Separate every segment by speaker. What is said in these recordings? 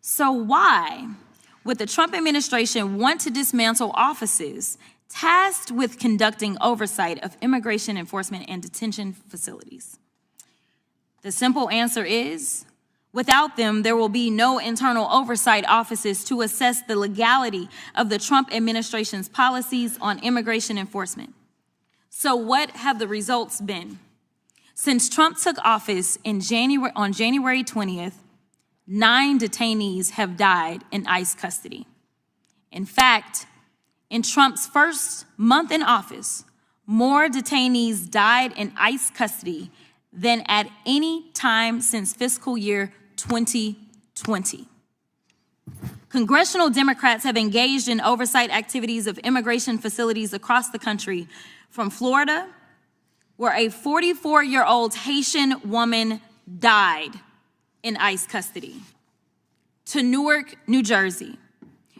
Speaker 1: So why would the Trump administration want to dismantle offices tasked with conducting oversight of immigration enforcement and detention facilities? The simple answer is, without them, there will be no internal oversight offices to assess the legality of the Trump administration's policies on immigration enforcement. So what have the results been? Since Trump took office on January 20th, 9 detainees have died in ICE custody. In fact, in Trump's first month in office, more detainees died in ICE custody than at any time since fiscal year 2020. Congressional Democrats have engaged in oversight activities of immigration facilities across the country, from Florida, where a 44-year-old Haitian woman died in ICE custody, to Newark, New Jersey,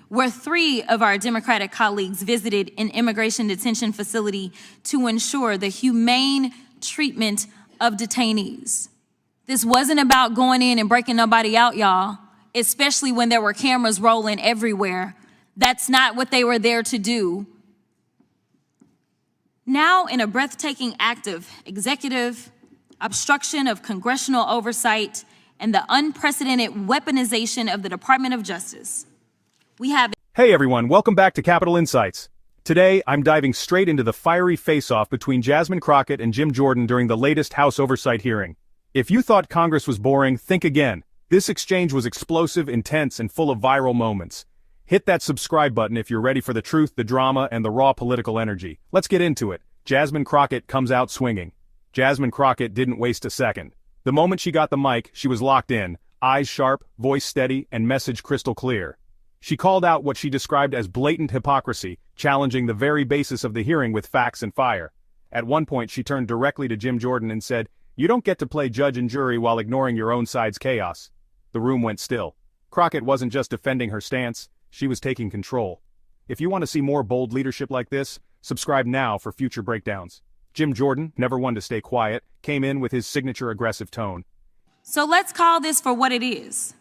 Speaker 1: where 3 of our Democratic colleagues visited an immigration detention facility to ensure the humane treatment of detainees. This wasn't about going in and breaking nobody out, y'all, especially when there were cameras rolling everywhere. That's not what they were there to do. Now, in a breathtaking act of executive obstruction of congressional oversight and the unprecedented weaponization of the Department of Justice, we have—
Speaker 2: Hey everyone, welcome back to Capitol Insights. Today, I'm diving straight into the fiery face-off between Jasmine Crockett and Jim Jordan during the latest House Oversight hearing. If you thought Congress was boring, think again. This exchange was explosive, intense, and full of viral moments. Hit that subscribe button if you're ready for the truth, the drama, and the raw political energy. Let's get into it. Jasmine Crockett comes out swinging. Jasmine Crockett didn't waste a second. The moment she got the mic, she was locked in, eyes sharp, voice steady, and message crystal clear. She called out what she described as blatant hypocrisy, challenging the very basis of the hearing with facts and fire. At one point, she turned directly to Jim Jordan and said, "You don't get to play judge and jury while ignoring your own side's chaos." The room went still. Crockett wasn't just defending her stance, she was taking control. If you want to see more bold leadership like this, subscribe now for future breakdowns. Jim Jordan, never one to stay quiet, came in with his signature aggressive tone.
Speaker 1: So let's call this for what it is.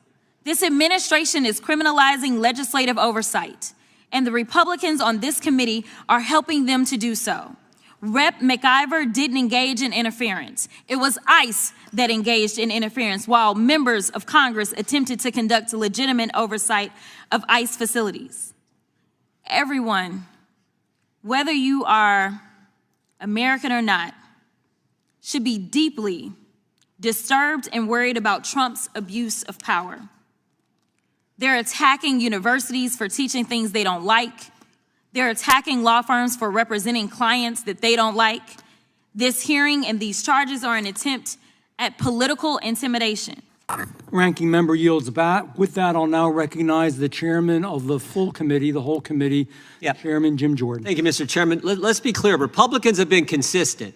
Speaker 1: This administration is criminalizing legislative oversight, and the Republicans on this committee are helping them to do so. Rep. McIver didn't engage in interference. It was ICE that engaged in interference, while members of Congress attempted to conduct legitimate oversight of ICE facilities. Everyone, whether you are American or not, should be deeply disturbed and worried about Trump's abuse of power. They're attacking universities for teaching things they don't like. They're attacking law firms for representing clients that they don't like. This hearing and these charges are an attempt at political intimidation.
Speaker 3: Ranking member yields back. With that, I'll now recognize the chairman of the full committee, the whole committee, Chairman Jim Jordan.
Speaker 4: Thank you, Mr. Chairman. Let's be clear. Republicans have been consistent.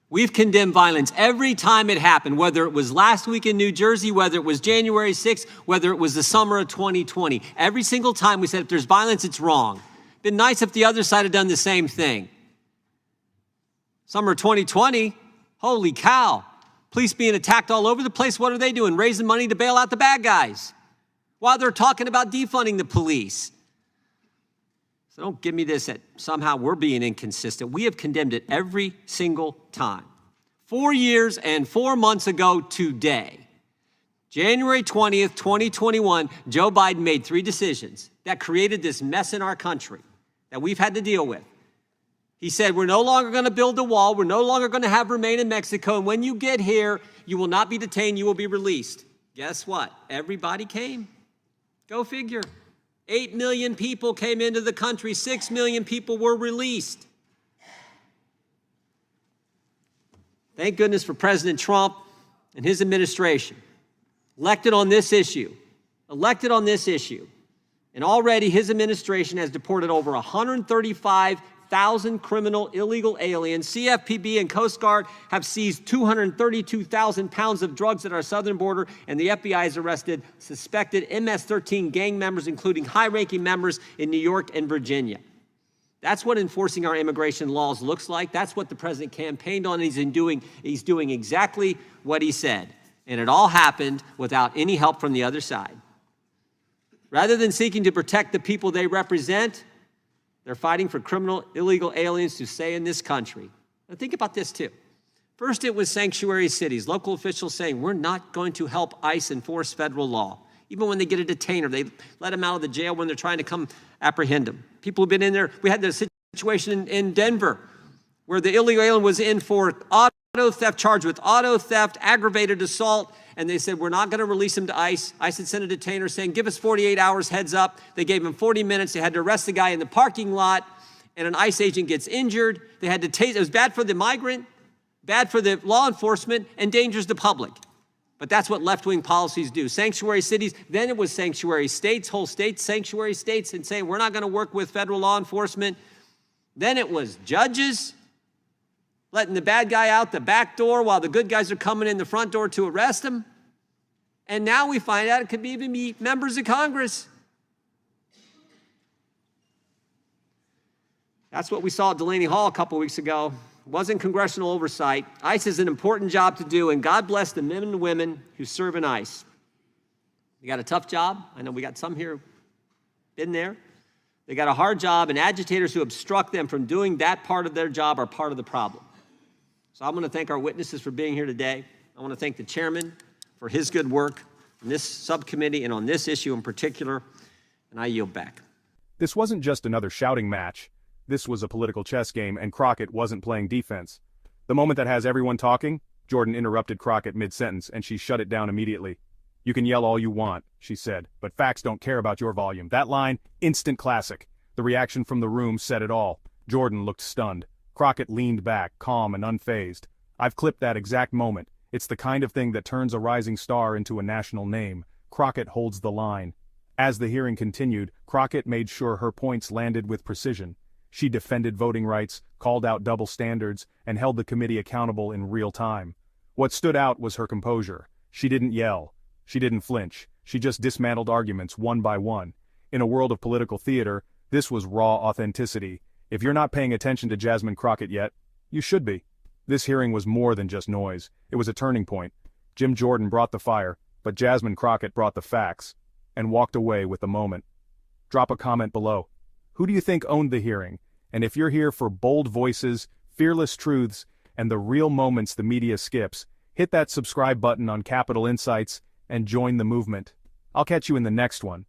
Speaker 4: We've condemned violence every time it happened, whether it was last week in New Jersey, whether it was January 6th, whether it was the summer of 2020. Every single time we said if there's violence, it's wrong. Been nice if the other side had done the same thing. Summer 2020, holy cow. Police being attacked all over the place. What are they doing? Raising money to bail out the bad guys while they're talking about defunding the police. So don't give me this that somehow we're being inconsistent. We have condemned it every single time. 4 years and 4 months ago today, January 20th, 2021, Joe Biden made 3 decisions that created this mess in our country that we've had to deal with. He said, we're no longer going to build a wall. We're no longer going to have remain in Mexico. And when you get here, you will not be detained. You will be released. Guess what? Everybody came. Go figure. 8 million people came into the country. 6 million people were released. Thank goodness for President Trump and his administration. Elected on this issue. And already his administration has deported over 135,000 criminal illegal aliens. CFPB and Coast Guard have seized 232,000 pounds of drugs at our southern border, and the FBI has arrested suspected MS-13 gang members, including high-ranking members in New York and Virginia. That's what enforcing our immigration laws looks like. That's what the president campaigned on, and he's doing exactly what he said. And it all happened without any help from the other side. Rather than seeking to protect the people they represent, they're fighting for criminal, illegal aliens to stay in this country. Now think about this too. First, it was sanctuary cities, local officials saying, we're not going to help ICE enforce federal law. Even when they get a detainer, they let them out of the jail when they're trying to come apprehend them. People who've been in there, we had the situation in Denver where the illegal alien was in for auto theft, charged with auto theft, aggravated assault, and they said, we're not going to release him to ICE. ICE had sent a detainer saying, give us 48 hours, heads up. They gave him 40 minutes. They had to arrest the guy in the parking lot, and an ICE agent gets injured. They had to tase. It was bad for the migrant, bad for the law enforcement, endangers the public. But that's what left-wing policies do. Sanctuary cities, then it was sanctuary states, whole states, sanctuary states, and saying, we're not going to work with federal law enforcement. Then it was judges letting the bad guy out the back door while the good guys are coming in the front door to arrest him. And now we find out it could even be members of Congress. That's what we saw at Delaney Hall a couple weeks ago. It wasn't congressional oversight. ICE is an important job to do, and God bless the men and women who serve in ICE. They got a tough job. I know we got some here been there. They got a hard job, and agitators who obstruct them from doing that part of their job are part of the problem. So I'm going to thank our witnesses for being here today. I want to thank the chairman for his good work on this subcommittee and on this issue in particular, and I yield back.
Speaker 2: This wasn't just another shouting match. This was a political chess game, and Crockett wasn't playing defense. The moment that has everyone talking, Jordan interrupted Crockett mid-sentence, and she shut it down immediately. You can yell all you want, she said, but facts don't care about your volume. That line, instant classic. The reaction from the room said it all. Jordan looked stunned. Crockett leaned back, calm and unfazed. I've clipped that exact moment. It's the kind of thing that turns a rising star into a national name. Crockett holds the line. As the hearing continued, Crockett made sure her points landed with precision. She defended voting rights, called out double standards, and held the committee accountable in real time. What stood out was her composure. She didn't yell. She didn't flinch. She just dismantled arguments one by one. In a world of political theater, this was raw authenticity. If you're not paying attention to Jasmine Crockett yet, you should be. This hearing was more than just noise. It was a turning point. Jim Jordan brought the fire, but Jasmine Crockett brought the facts, and walked away with the moment. Drop a comment below. Who do you think owned the hearing? And if you're here for bold voices, fearless truths, and the real moments the media skips, hit that subscribe button on Capitol Insights and join the movement. I'll catch you in the next one.